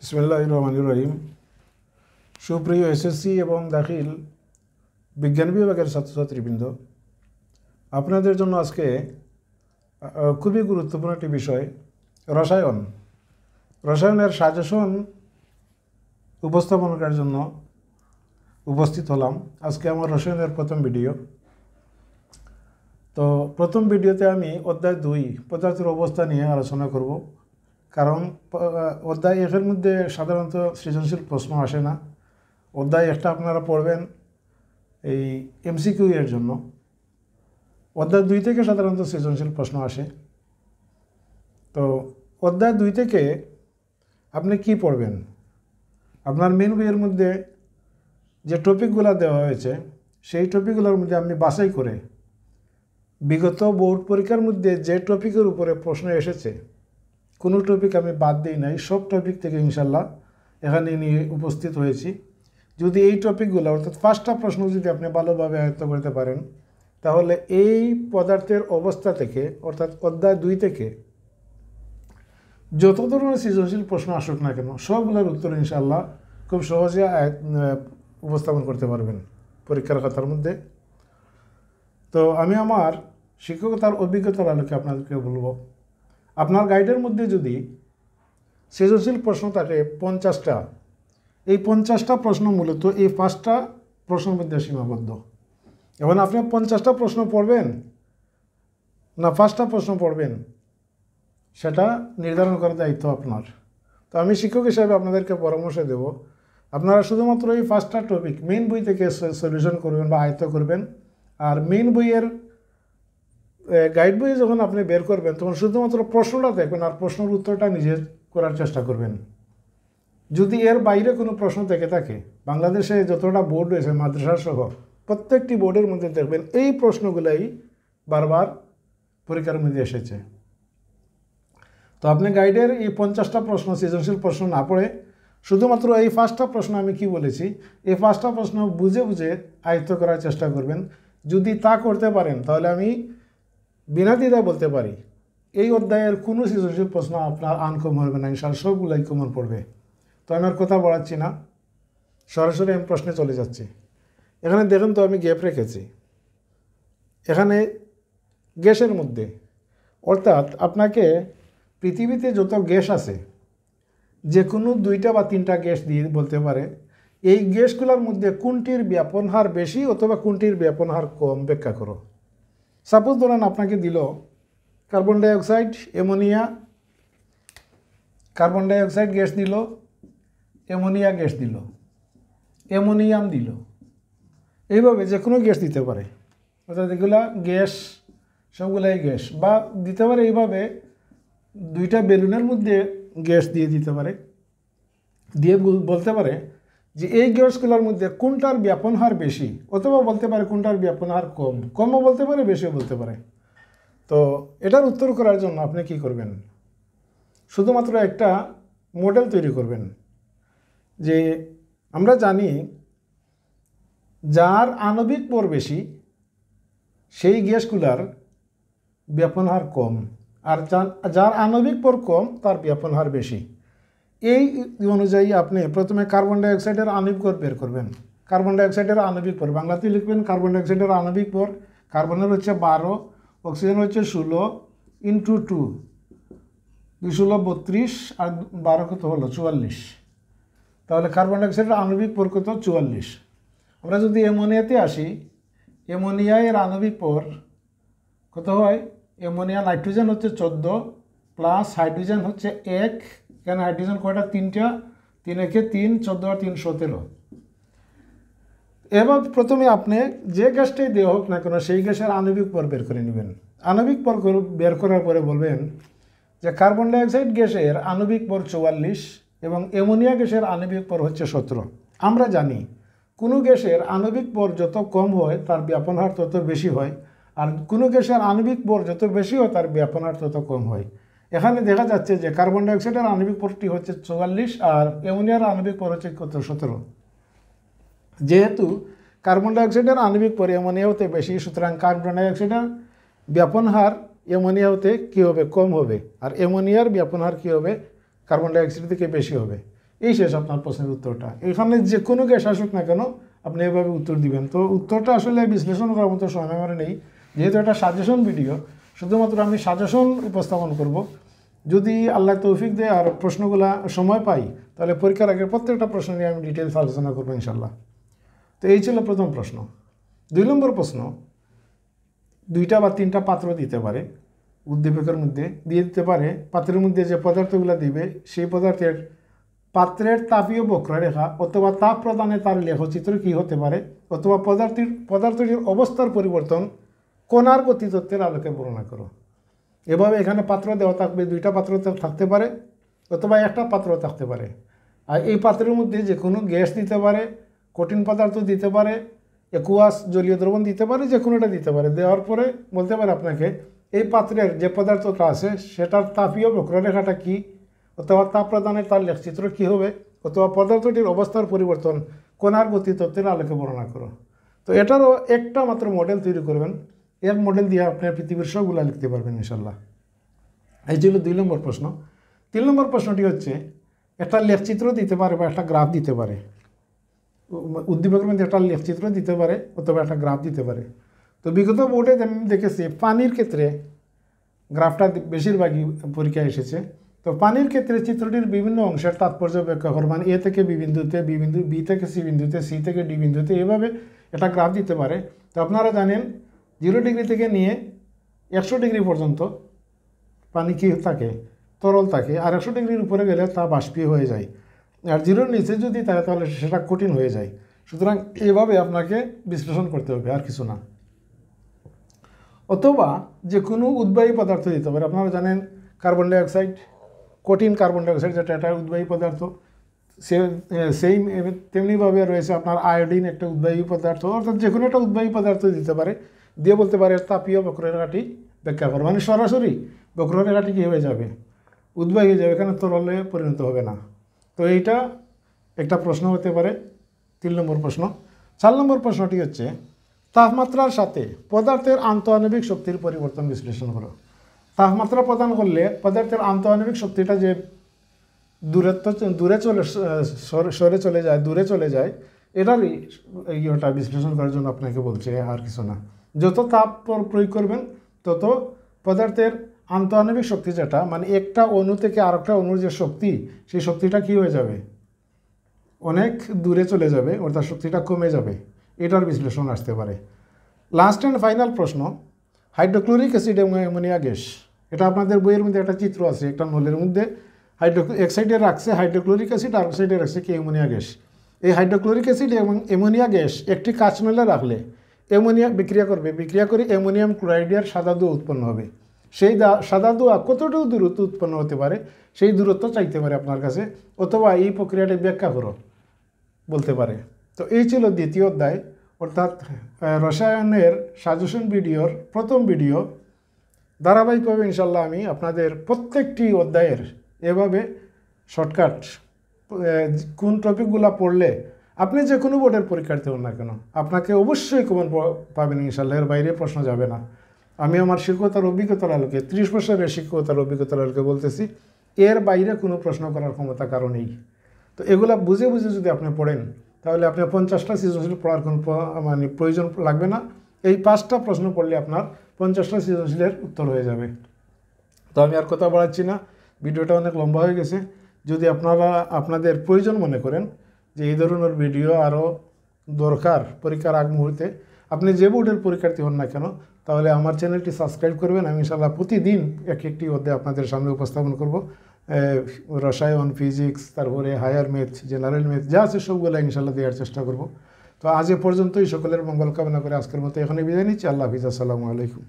বিসমিল্লাহির রহমানির রহিম। সুপ্রিয় এসএসসি এবং দাখিল বিজ্ঞান বিভাগের ছাত্রছাত্রীবৃন্দ, আপনাদের জন্য আজকে খুবই গুরুত্বপূর্ণ একটি বিষয় রসায়নের সাজেশন উপস্থাপন করার জন্য উপস্থিত হলাম। আজকে আমার রসায়নের প্রথম ভিডিও। তো প্রথম ভিডিওতে আমি অধ্যায় 2 পদার্থের অবস্থা নিয়ে আলোচনা করব, কারণ অধ্যায় 1-এর মধ্যে সাধারণত সৃজনশীল প্রশ্ন আসে না। অধ্যায় 1টা আপনারা পড়বেন এই এমসিকিউ এর জন্য। অধ্যায় 2 থেকে সাধারণত সৃজনশীল প্রশ্ন আসে। তো অধ্যায় 2 থেকে আপনি কি পড়বেন? আপনার মেন বইয়ের মধ্যে যে টপিকগুলো দেওয়া হয়েছে সেই টপিকগুলোর মধ্যে আমি বাছাই করে বিগত বোর্ড পরীক্ষার মধ্যে যে টপিকের উপরে প্রশ্ন এসেছে কোনো টপিক আমি বাদ দিই নাই, সব টপিক থেকে ইনশাল্লাহ এখানে নিয়ে উপস্থিত হয়েছি। যদি এই টপিকগুলো অর্থাৎ 5টা প্রশ্ন যদি আপনি ভালোভাবে আয়ত্ত করতে পারেন, তাহলে এই পদার্থের অবস্থা থেকে অর্থাৎ অধ্যায় 2 থেকে যত ধরনের সৃজনশীল প্রশ্ন আসুক না কেন সবগুলোর উত্তর ইনশাল্লাহ খুব সহজে উপস্থাপন করতে পারবেন পরীক্ষার খাতার মধ্যে। তো আমি আমার শিক্ষকতার অভিজ্ঞতার আলোকে আপনাদেরকে বলবো, আপনার গাইডের মধ্যে যদি সৃজনশীল প্রশ্ন থাকে 50টা, এই 50টা প্রশ্ন মূলত এই 5টা প্রশ্নের মধ্যে সীমাবদ্ধ। এখন আপনি 50টা প্রশ্ন পড়বেন না 5টা প্রশ্ন পড়বেন সেটা নির্ধারণ করার দায়িত্ব আপনার। তো আমি শিক্ষক হিসাবে আপনাদেরকে পরামর্শ দেব, আপনারা শুধুমাত্র এই 5টা টপিক মেইন বই থেকে সলিউশন করবেন বা আয়ত্ত করবেন। আর মেইন বইয়ের গাইড বই যখন আপনি বের করবেন তখন শুধুমাত্র প্রশ্নটা দেখবেন আর প্রশ্নের উত্তরটা নিজে করার চেষ্টা করবেন। যদি এর বাইরে কোনো প্রশ্ন থেকে থাকে, বাংলাদেশে যতটা বোর্ড রয়েছে মাদ্রাসা সহ প্রত্যেকটি বোর্ডের মধ্যে দেখবেন এই প্রশ্নগুলাই বারবার পরীক্ষার মধ্যে এসেছে। তো আপনি গাইডের এই 50টা প্রশ্ন সৃজনশীল প্রশ্ন না পড়ে শুধুমাত্র এই 5টা প্রশ্ন আমি কি বলেছি এই 5টা প্রশ্ন বুঝে বুঝে আয়ত্ত করার চেষ্টা করবেন। যদি তা করতে পারেন তাহলে আমি বিনা দ্বিধায় বলতে পারি এই অধ্যায়ের কোনো সৃজনশীল প্রশ্ন আপনার আনকমন হবে না, ইনশাআল্লাহ সবগুলাই কমন পড়বে। তো আমি আর কথা বাড়াচ্ছি না, সরাসরি আমি প্রশ্নে চলে যাচ্ছি। এখানে দেখুন তো আমি গ্যাপ রেখেছি। এখানে গ্যাসের মধ্যে অর্থাৎ আপনাকে পৃথিবীতে যত গ্যাস আছে যে কোনো 2টা বা 3টা গ্যাস দিয়ে বলতে পারে এই গ্যাসগুলোর মধ্যে কোনটির ব্যাপন হার বেশি অথবা কোনটির ব্যাপন হার কম ব্যাখ্যা করো। সাপোজ ধরেন আপনাকে দিল carbon dioxide, ammonia, carbon dioxide gas দিল, অ্যামোনিয়া গ্যাস দিল, অ্যামোনিয়াম দিল, এইভাবে যে কোনো গ্যাস দিতে পারে। অর্থাৎ এগুলা গ্যাস সবগুলাই গ্যাস, বা দিতে পারে এইভাবে 2টা বেলুনের মধ্যে গ্যাস দিয়ে দিতে পারে, দিয়ে বলতে পারে যে এই গ্যাসগুলোর মধ্যে কোনটার ব্যাপন হার বেশি, অথবা বলতে পারে কোনটার ব্যাপন হার কম, কমও বলতে পারে বেশিও বলতে পারে। তো এটার উত্তর করার জন্য আপনি কি করবেন? শুধুমাত্র একটা মডেল তৈরি করবেন যে আমরা জানি যার আণবিক ভর বেশি সেই গ্যাসগুলার ব্যাপন হার কম, আর যার আণবিক ভর কম তার ব্যাপন হার বেশি। এই অনুযায়ী আপনি প্রথমে কার্বন ডাইঅক্সাইডের আণবিক ভর বের করবেন। কার্বন ডাইঅক্সাইডের আণবিক ভর বাংলাতে লিখবেন কার্বন ডাইঅক্সাইডের আণবিক ভর, কার্বনের হচ্ছে 12, অক্সিজেন হচ্ছে 16 × 2, 2 16 32 আর 12 কত হলো 44। তাহলে কার্বন ডাইঅক্সাইডের আণবিক ভর কত 44। আমরা যদি অ্যামোনিয়াতে আসি, অ্যামোনিয়া এর আণবিক ভর কত হয়? অ্যামোনিয়া নাইট্রোজেন হচ্ছে 14 প্লাস হাইড্রোজেন হচ্ছে 1, কেন হাইড্রোজেন কয়টা? 3টা, 3 একে 3, 14 আর 3 17। এবার প্রথমে আপনি যে গ্যাসটাই দেওয়া হোক না কেন সেই গ্যাসের আণবিক ভর বের করে নেবেন। আণবিক ভর বের করার পরে বলবেন যে কার্বন ডাইঅক্সাইড গ্যাসের আণবিক ভর 44 এবং অ্যামোনিয়া গ্যাসের আণবিক ভর হচ্ছে 17। আমরা জানি কোনো গ্যাসের আণবিক ভর যত কম হয় তার ব্যাপন হার তত বেশি হয়, আর কোনো গ্যাসের আণবিক ভর যত বেশি হয় তার ব্যাপন হার তত কম হয়। এখানে দেখা যাচ্ছে যে কার্বন ডাইঅক্সাইডের আণবিক ভরটি হচ্ছে 44 আর অ্যামোনিয়ার আণবিক ভর হচ্ছে কত 17। যেহেতু কার্বন ডাইঅক্সাইডের আণবিক ভর অ্যামোনিয়া হতে বেশি, সুতরাং কার্বন ডাইঅক্সাইডের ব্যাপন হার অ্যামোনিয়া হতে কী হবে? কম হবে, আর অ্যামোনিয়ার ব্যাপন হার কী হবে? কার্বন ডাইঅক্সাইড থেকে বেশি হবে। এই শেষ আপনার প্রশ্নের উত্তরটা। এখানে যে কোনো গ্যাস আসুক না কেন আপনি এভাবে উত্তর দিবেন। তো উত্তরটা আসলে বিশ্লেষণ করার মতো সময় আমার নেই, যেহেতু এটা সাজেশন ভিডিও, শুধুমাত্র আমি সাজেশন উপস্থাপন করব। যদি আল্লাহ তৌফিক দেয় আর প্রশ্নগুলা সময় পাই, তাহলে পরীক্ষার আগে প্রত্যেকটা প্রশ্ন নিয়ে আমি ডিটেলস আলোচনা করবো ইনশাল্লাহ। তো এই ছিল প্রথম প্রশ্ন। 2 নম্বর প্রশ্ন, 2টা বা 3টা পাত্র দিতে পারে, উদ্দীপকের মধ্যে দিয়ে দিতে পারে। পাত্রের মধ্যে যে পদার্থগুলো দিবে সেই পদার্থের পাত্রের তাপীয় বক্ররেখা অথবা তাপ প্রদানে তার লেখচিত্র কী হতে পারে, অথবা পদার্থটির অবস্থার পরিবর্তন কণার গতিতত্ত্বের আলোকে বর্ণনা করো। এভাবে এখানে পাত্র দেওয়া থাকবে, 2টা পাত্র থাকতে পারে অথবা একটা পাত্র থাকতে পারে। আর এই পাত্রের মধ্যে যে কোনো গ্যাস দিতে পারে, কঠিন পদার্থ দিতে পারে, একুয়াস জলীয় দ্রবণ দিতে পারে, যে কোনোটা দিতে পারে। দেওয়ার পরে বলতে পারে আপনাকে এই পাত্রের যে পদার্থটা আছে সেটার তাপীয় বক্ররেখাটা কী, অথবা তাপ প্রদানের তার লেখচিত্র কী হবে, অথবা পদার্থটির অবস্থার পরিবর্তন কণার গতিতত্ত্বের আলোকে বর্ণনা করো। তো এটারও একটা মাত্র মডেল তৈরি করবেন, এক মডেল দিয়ে আপনি পৃথিবীর সবগুলো লিখতে পারবেন ইনশাল্লাহ। এই ছিল 2 নম্বর প্রশ্ন। 3 নম্বর প্রশ্নটি হচ্ছে, একটা লেখচিত্র দিতে পারে বা একটা গ্রাফ দিতে পারে। উদ্দীপকের মধ্যে একটা লেখচিত্র দিতে পারে অথবা একটা গ্রাফ দিতে পারে। তো বিগত বোর্ডে আমি দেখেছি পানির ক্ষেত্রে গ্রাফটা বেশিরভাগই পরীক্ষায় এসেছে। তো পানির ক্ষেত্রে চিত্রটির বিভিন্ন অংশের তাৎপর্য ব্যাখ্যা কর, মানে এ থেকে বি বিন্দুতে, বি বিন্দু, বি থেকে সি বিন্দুতে, সি থেকে ডি বিন্দুতে, এভাবে একটা গ্রাফ দিতে পারে। তো আপনারা জানেন 0 ডিগ্রি থেকে নিয়ে 100 ডিগ্রি পর্যন্ত পানি কী থাকে, তরল থাকে, আর 100 ডিগ্রির উপরে গেলে তা বাষ্পীয় হয়ে যায়, আর 0-র নিচে যদি থাকে তাহলে সেটা কঠিন হয়ে যায়। সুতরাং এভাবে আপনাকে বিশ্লেষণ করতে হবে, আর কিছু না। অথবা যে কোনো উদ্বায়ী পদার্থ দিতে পারে। আপনারা জানেন কার্বন ডাইঅক্সাইড, কঠিন কার্বন ডাইঅক্সাইড, যেটা একটা উদ্বায়ী পদার্থ, সেই তেমনিভাবে রয়েছে আপনার আয়োডিন, একটা উদ্বায়ী পদার্থ। অর্থাৎ যে কোনো একটা উদ্বায়ী পদার্থ দিতে পারে, দিয়ে বলতে পারে তাপীয় বক্ররেখাটি ব্যাখ্যা করো, মানে সরাসরি বক্ররেখাটি কী হয়ে যাবে, উদ্বায়ী হয়ে যাবে, এখানে তরলে পরিণত হবে না। তো এইটা একটা প্রশ্ন হতে পারে, 3 নম্বর প্রশ্ন। 4 নম্বর প্রশ্নটি হচ্ছে, তাপমাত্রার সাথে পদার্থের আন্তঃআণবিক শক্তির পরিবর্তন বিশ্লেষণ করো। তাপমাত্রা প্রদান করলে পদার্থের আন্তঃআণবিক শক্তিটা যে দূরে চলে যায়, এটারই ইয়েটা বিশ্লেষণ করার জন্য আপনাকে বলছে, আর কিছু না। যত তাপ প্রয়োগ করবেন তত পদার্থের আন্তঃআণবিক শক্তি, যেটা মানে একটা অণু থেকে আরেকটা অণুর যে শক্তি, সেই শক্তিটা কী হয়ে যাবে, অনেক দূরে চলে যাবে, অর্থাৎ শক্তিটা কমে যাবে। এটার বিশ্লেষণ আসতে পারে। লাস্ট অ্যান্ড ফাইনাল প্রশ্ন, হাইড্রোক্লোরিক অ্যাসিড এবং অ্যামোনিয়া গ্যাস। এটা আপনাদের বইয়ের মধ্যে একটা চিত্র আছে, একটা নলের মধ্যে এক সাইডে রাখছে হাইড্রোক্লোরিক অ্যাসিড, আর সাইডে রাখছে কি অ্যামোনিয়া গ্যাস। এই হাইড্রোক্লোরিক অ্যাসিড এবং অ্যামোনিয়া গ্যাস একটি কাঁচ নলে রাখলে অ্যামোনিয়া বিক্রিয়া করবে, বিক্রিয়া করে অ্যামোনিয়াম ক্লোরাইডের সাদা ধোঁয়া উৎপন্ন হবে। সেই সাদা ধোঁয়া কতটুকু দূরত্ব উৎপন্ন হতে পারে, সেই দূরত্ব চাইতে পারে আপনার কাছে, অথবা এই প্রক্রিয়াটি ব্যাখ্যা করো বলতে পারে। তো এই ছিল 2য় অধ্যায়, অর্থাৎ রসায়নের সাজেশন ভিডিওর প্রথম ভিডিও। ধারাবাহিকভাবে ইনশাল্লাহ আমি আপনাদের প্রত্যেকটি অধ্যায়ের এভাবে শর্টকাট কোন টপিকগুলো পড়লে আপনি যে কোনো বোর্ডের পরীক্ষার্থী হন না কেন আপনাকে অবশ্যই কমন পাবেন ইনশাল্লাহ, এর বাইরে প্রশ্ন যাবে না। আমি আমার শিক্ষকতার অভিজ্ঞতার আলোকে 30 বছরের শিক্ষকতার অভিজ্ঞতার আলোকে বলতেছি, এর বাইরে কোনো প্রশ্ন করার ক্ষমতা কারো নেই। তো এগুলা বুঝে বুঝে যদি আপনি পড়েন তাহলে আপনি 50টা সৃজনশীল পড়ার কোনো মানে প্রয়োজন লাগবে না। এই 5টা প্রশ্ন পড়লে আপনার 50টা সৃজনশীলের উত্তর হয়ে যাবে। তো আমি আর কথা বাড়াচ্ছি না, ভিডিওটা অনেক লম্বা হয়ে গেছে। যদি আপনারা আপনাদের প্রয়োজন মনে করেন যে এই ধরনের ভিডিও আরও দরকার পরীক্ষার আগ মুহূর্তে, আপনি যে বোর্ডের পরীক্ষার্থী হন না কেন, তাহলে আমার চ্যানেলটি সাবস্ক্রাইব করবেন। আমি ইনশাআল্লাহ প্রতিদিন একটি অধ্যায় আপনাদের সামনে উপস্থাপন করব। রসায়ন, ফিজিক্স, তারপরে হায়ার ম্যাথ, জেনারেল ম্যাথ যা আছে সবগুলো ইনশাআল্লাহ দেওয়ার চেষ্টা করব। তো আজ এ পর্যন্তই, সকলের মঙ্গল কামনা করে আজকের মতো এখানে বিদায় নিচ্ছি। আল্লাহ হাফিজ, আসসালামু আলাইকুম।